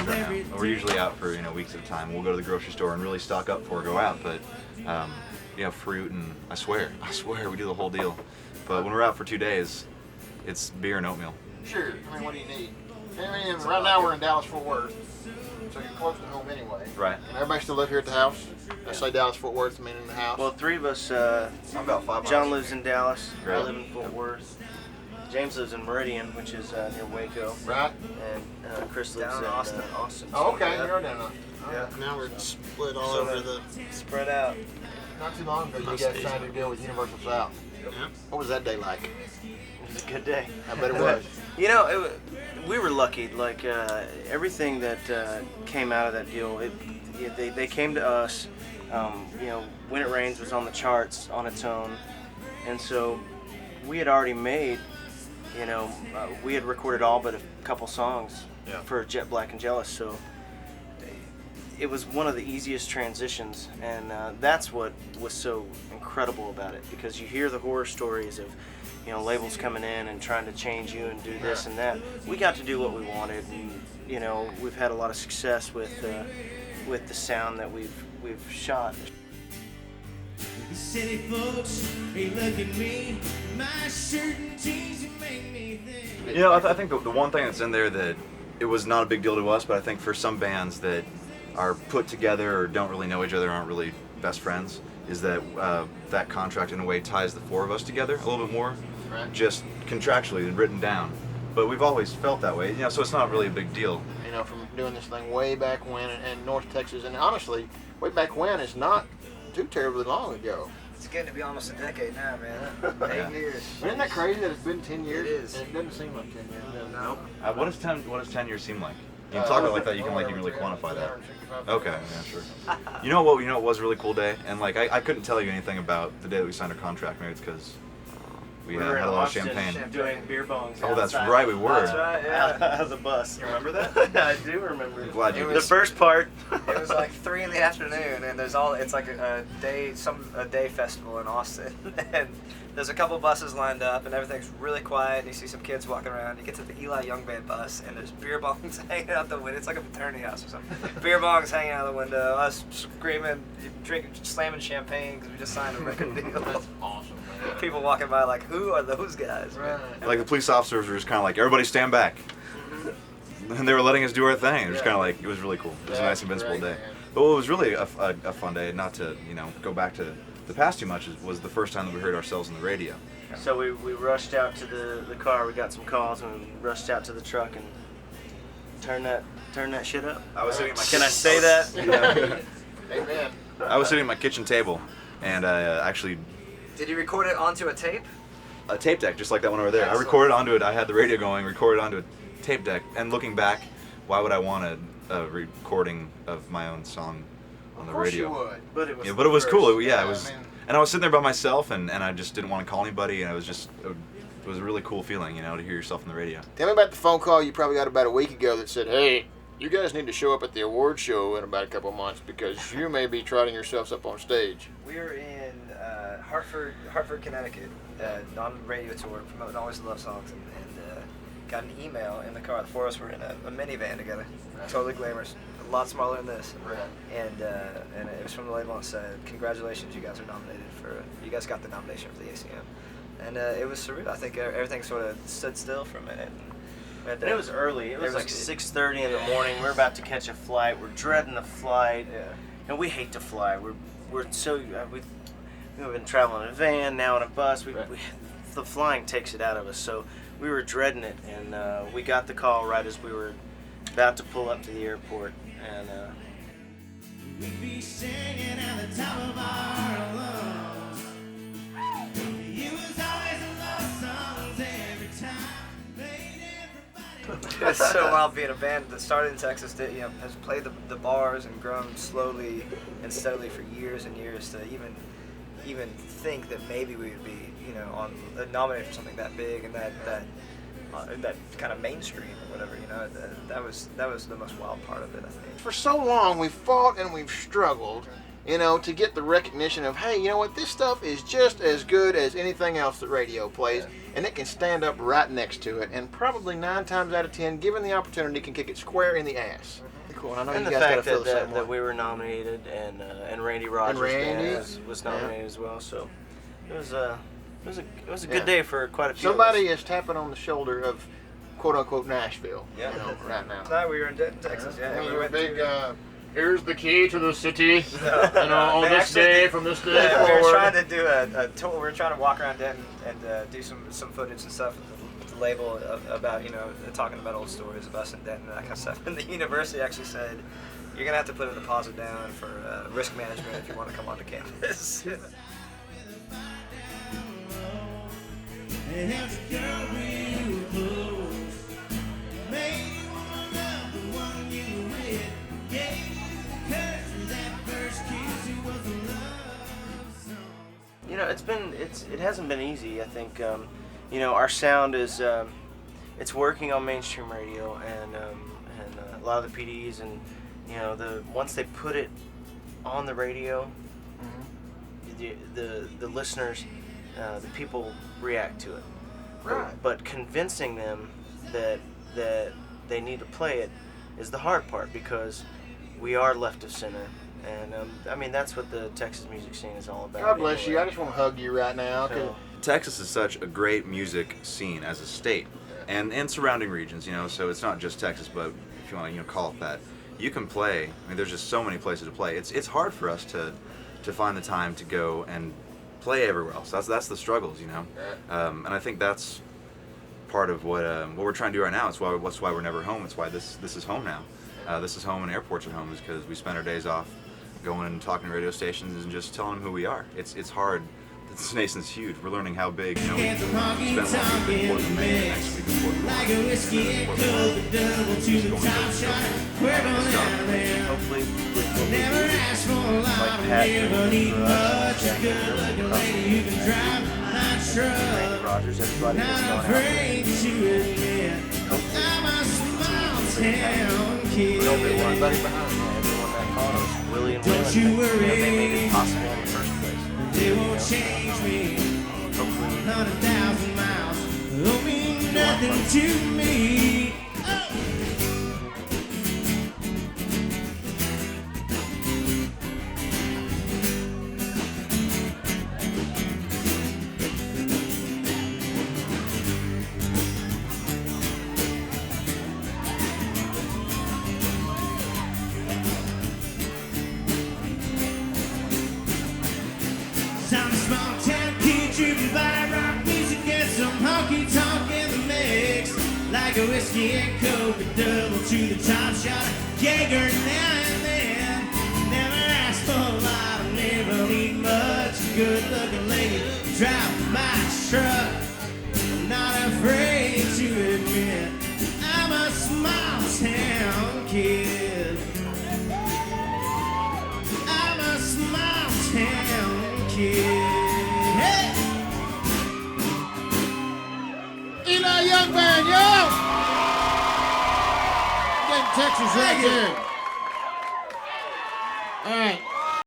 right now. We're usually out for weeks at a time. We'll go to the grocery store and really stock up before we go out. But fruit and I swear we do the whole deal. But when we're out for 2 days, it's beer and oatmeal. Sure. I mean, what do you need? I mean, right now we're in Dallas-Fort Worth, so you're close to home anyway. Right. And everybody still live here at the house? I say Dallas-Fort Worth, I mean in the house. Well, 3 of us. I'm about 5 miles. John lives in Dallas. Right. I live in Fort Worth. James lives in Meridian, which is near Waco. Right. And Chris lives Down in Austin. Austin. Oh, okay. Yeah. You're down Yeah. Now we're split all So over the... Spread out. Not too long ago, you guys signed a deal with Universal South. Yep. What was that day like? It was a good day. I bet it was. We were lucky. Like everything that came out of that deal, they came to us. When It Rains was on the charts on its own, and so we had already made. We had recorded all but a couple songs for Jet Black and Jealous, so it was one of the easiest transitions, and that's what was so incredible about it, because you hear the horror stories of labels coming in and trying to change you and do this and that. We got to do what we wanted, and we've had a lot of success with the sound that we've shot. City folks, hey, look at me, my shirt and jeans, you make me think. I think the one thing that's in there that it was not a big deal to us, but I think for some bands that are put together or don't really know each other, aren't really best friends, is that that contract in a way ties the 4 of us together a little bit more, just contractually and written down. But we've always felt that way, so it's not really a big deal. From doing this thing way back when in North Texas, and honestly, way back when is not too terribly long ago. It's getting to be almost a decade now, man. 8 years. Isn't that crazy that it's been 10 years? It is. And it doesn't seem like 10 years, does it? No. What does 10 years seem like? You can talk about it like that. You can really quantify that. Okay, yeah, sure. You know what was a really cool day, and I couldn't tell you anything about the day that we signed our contract. Maybe it's because we were had in a lot of Austin champagne. doing beer bongs. Oh, that's outside. right, we were. That's right, yeah. Out of the bus. You remember that? I do remember. I'm glad you The did. first part. It was like 3 in the afternoon, and it's like a day festival in Austin, and there's a couple buses lined up, and everything's really quiet, and you see some kids walking around. You get to the Eli Young Band bus, and there's beer bongs hanging out the window. It's like a fraternity house or something. Beer bongs hanging out the window, us screaming, drinking, slamming champagne because we just signed a record deal. That's awesome, man. People walking by like, who are those guys? Right. Like the police officers were just kind of like, everybody stand back. And they were letting us do our thing. It was kind of like, it was really cool. It was a nice invincible day. Man. But what was really a fun day, not to go back to the past too much, was the first time that we heard ourselves on the radio. So we rushed out to the car. We got some calls and we rushed out to the truck and turned that shit up. I was sitting at my Can I say that? Amen. I was sitting at my kitchen table, and actually Did you record it onto a tape? a tape deck, just like that one over there. Excellent. I recorded onto it. I had the radio going, recorded onto a tape deck. And looking back, why would I want a recording of my own song on the radio? Of course you would. But it was. Yeah, but it was cool. It Yeah, was, I mean- and I was sitting there by myself, and I just didn't want to call anybody, and it was a really cool feeling, to hear yourself on the radio. Tell me about the phone call you probably got about a week ago that said, hey, you guys need to show up at the award show in about a couple of months because you may be trotting yourselves up on stage. We were in Hartford, Connecticut, on radio tour, promoting Always Love Songs, and got an email in the car. The 4 of us were in a minivan together, totally glamorous, a lot smaller than this. Right. And it was from the label and said, congratulations, you guys are nominated you guys got the nomination for the ACM. And it was surreal. I think everything sort of stood still for a minute. And it was early. It was like 6:30 in the morning. We're about to catch a flight. We're dreading the flight. Yeah. And we hate to fly. We're so we've been traveling in a van, now in a bus. The flying takes it out of us. So we were dreading it, and we got the call right as we were about to pull up to the airport. And We'd be singing at the top of our lungs. You was always in love songs every time. Made everybody. It's so wild being a band that started in Texas that has played the bars and grown slowly and steadily for years and years to even think that maybe we would be nominated for something that big and that kind of mainstream or whatever. That was the most wild part of it, I think. For so long, we've fought and we've struggled, to get the recognition of, hey, you know what, this stuff is just as good as anything else that radio plays, and it can stand up right next to it, and probably 9 times out of 10, given the opportunity, can kick it square in the ass. cool. And I know And you the guys got to fact feel that, the same that way. we were nominated and Randy Rogers Randy? was nominated as well. So it was a Yeah. good day for quite a few. Somebody of us. is tapping on the shoulder of quote unquote Nashville. Yeah. You know, right now. No, we were in Denton, Texas. Yeah, and we went to. Here's the key to the city. On They this actually day, did- from this day Yeah, we forward. were trying to do a tour. We were trying to walk around Denton and do some footage and stuff with the label about talking about old stories of us in Denton and that kind of stuff. And the university actually said, "You're gonna have to put a deposit down for risk management if you want to come onto campus." It helps a girl real close. Made you wanna love the one you were with. Gave you the courage for that first kiss. It was a love song. It hasn't been easy. I think our sound is it's working on mainstream radio and a lot of the PDs and once they put it on the radio, the listeners, the people react to it. Right. But convincing them that they need to play it is the hard part because we are left of center. And that's what the Texas music scene is all about. God bless anyway. you. I just want to hug you right now. 'Cause So, Texas is such a great music scene as a state, and surrounding regions. So it's not just Texas, but if you want to call it that, you can play. I mean, there's just so many places to play. It's hard for us to find the time to go and play everywhere else. That's the struggles, and I think that's part of what we're trying to do right now. That's why we're never home. It's why this is home now. This is home and airports are home, is because we spend our days off going and talking to radio stations and just telling them who we are. It's hard. This nation's huge. We're learning how big. We spend 1 week in Portland, Maine, the next week in Portland, Like a whiskey and coke, double to the top shot. We're going down there. hopefully, with what we Never do, ask for a lot, like Pat never did need for us, much. A good-looking lady who can drive my Randy truck. Rogers, everybody that's Not going out. afraid to admit Hopefully, I'm a small town kid. everybody behind me. everyone that called us really and Don't you worry. they made it possible in the first place. They won't change me. Hopefully, 100,000 miles don't mean nothing to me. Some small town kid driven by rock music and some honky tonk in the mix. Like a whiskey and coke, a double to the top shot. Jaeger now and then. Never ask for a lot, I never need much. Good looking lady, drive my truck. I'm not afraid to admit I'm a small town kid. I'm a small town kid. Hey! Eli Young Band, yo! Getting Texas right there. All right.